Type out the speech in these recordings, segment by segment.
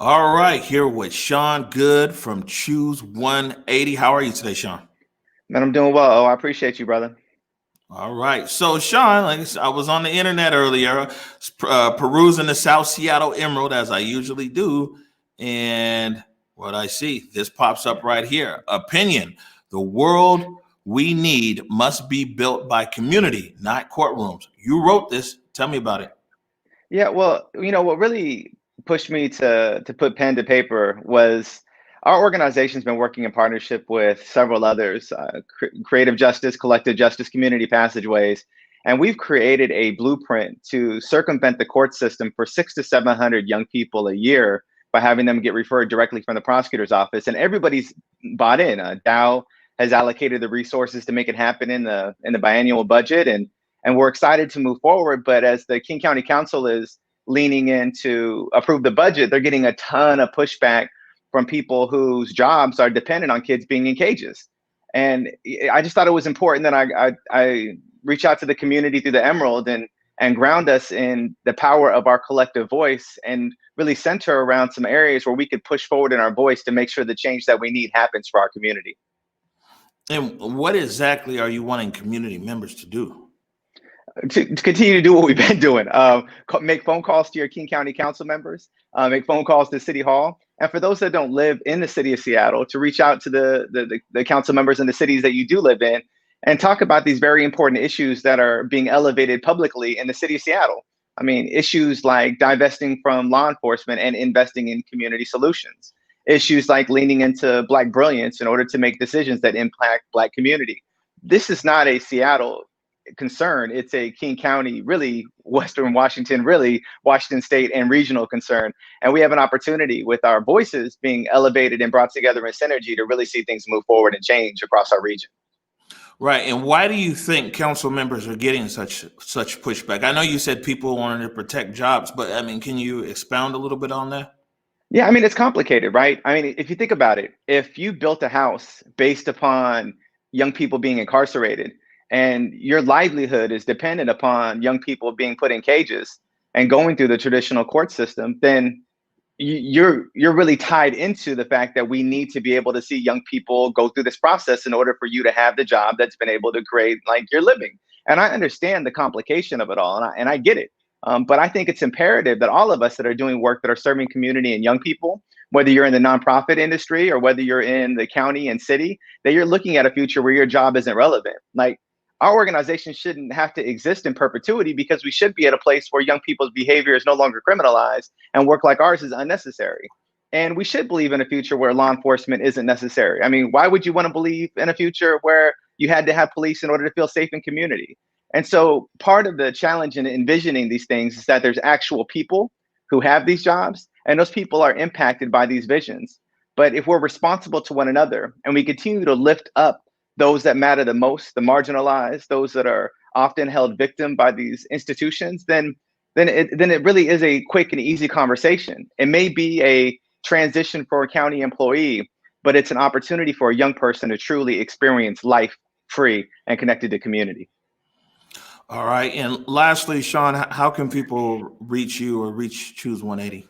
All right, here with Sean Good from Choose 180. How are you today, Sean? Man, I'm doing well. Oh, I appreciate you, brother. All right, so Sean, like I said, I was on the internet earlier, perusing the South Seattle Emerald as I usually do, and what I see, this pops up right here. Opinion: the world we need must be built by community, not courtrooms. You wrote this. Tell me about it. Yeah, well, what really pushed me to put pen to paper was our organization's been working in partnership with several others, Creative Justice, Collective Justice, Community Passageways, and we've created a blueprint to circumvent the court system for 600 to 700 young people a year by having them get referred directly from the prosecutor's office. And everybody's bought in. Dow has allocated the resources to make it happen in the biannual budget, and we're excited to move forward. But as the King County Council is leaning in to approve the budget, they're getting a ton of pushback from people whose jobs are dependent on kids being in cages. And I just thought it was important that I reach out to the community through the Emerald and ground us in the power of our collective voice and really center around some areas where we could push forward in our voice to make sure the change that we need happens for our community. And what exactly are you wanting community members to do? To continue to do what we've been doing. Make phone calls to your King County Council members, make phone calls to City Hall. And for those that don't live in the city of Seattle, to reach out to the council members in the cities that you do live in and talk about these very important issues that are being elevated publicly in the city of Seattle. I mean, issues like divesting from law enforcement and investing in community solutions. Issues like leaning into Black brilliance in order to make decisions that impact Black community. This is not a Seattle concern. It's a King County, really Western Washington, really Washington State and regional concern. And we have an opportunity with our voices being elevated and brought together in synergy to really see things move forward and change across our region. Right. And why do you think council members are getting such pushback? I know you said people wanted to protect jobs, but I mean, can you expound a little bit on that? Yeah, I mean, it's complicated, right? I mean, if you think about it, if you built a house based upon young people being incarcerated and your livelihood is dependent upon young people being put in cages and going through the traditional court system, then you're really tied into the fact that we need to be able to see young people go through this process in order for you to have the job that's been able to create like your living. And I understand the complication of it all, and I get it. But I think it's imperative that all of us that are doing work that are serving community and young people, whether you're in the nonprofit industry or whether you're in the county and city, that you're looking at a future where your job isn't relevant. Like, our organization shouldn't have to exist in perpetuity because we should be at a place where young people's behavior is no longer criminalized and work like ours is unnecessary. And we should believe in a future where law enforcement isn't necessary. I mean, why would you want to believe in a future where you had to have police in order to feel safe in community? And so part of the challenge in envisioning these things is that there's actual people who have these jobs, and those people are impacted by these visions. But if we're responsible to one another and we continue to lift up those that matter the most, the marginalized, those that are often held victim by these institutions, then it really is a quick and easy conversation. It may be a transition for a county employee, but it's an opportunity for a young person to truly experience life free and connected to community. All right. And lastly, Sean, how can people reach you or reach Choose 180?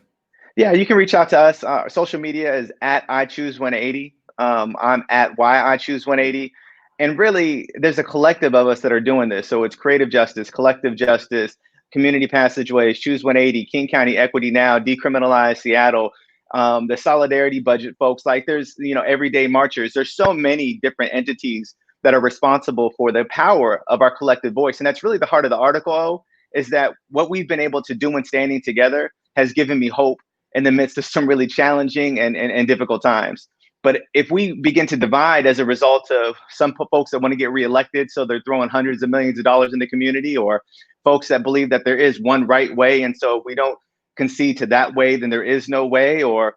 Yeah, you can reach out to us. Social media is at I Choose 180. I'm at Why I Choose 180. And really, there's a collective of us that are doing this. So it's Creative Justice, Collective Justice, Community Passageways, Choose 180, King County Equity Now, Decriminalize Seattle, the Solidarity Budget folks. Like, there's, everyday marchers. There's so many different entities that are responsible for the power of our collective voice. And that's really the heart of the article, is that what we've been able to do in standing together has given me hope in the midst of some really challenging and difficult times. But if we begin to divide as a result of some folks that want to get reelected, so they're throwing hundreds of millions of dollars in the community, or folks that believe that there is one right way, and so if we don't concede to that way, then there is no way, or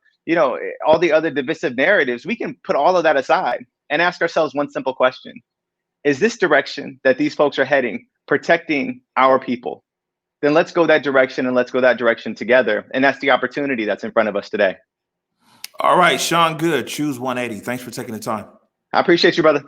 all the other divisive narratives, we can put all of that aside and ask ourselves one simple question: is this direction that these folks are heading protecting our people? Then let's go that direction, and let's go that direction together. And that's the opportunity that's in front of us today. All right, Sean Good, Choose 180. Thanks for taking the time. I appreciate you, brother.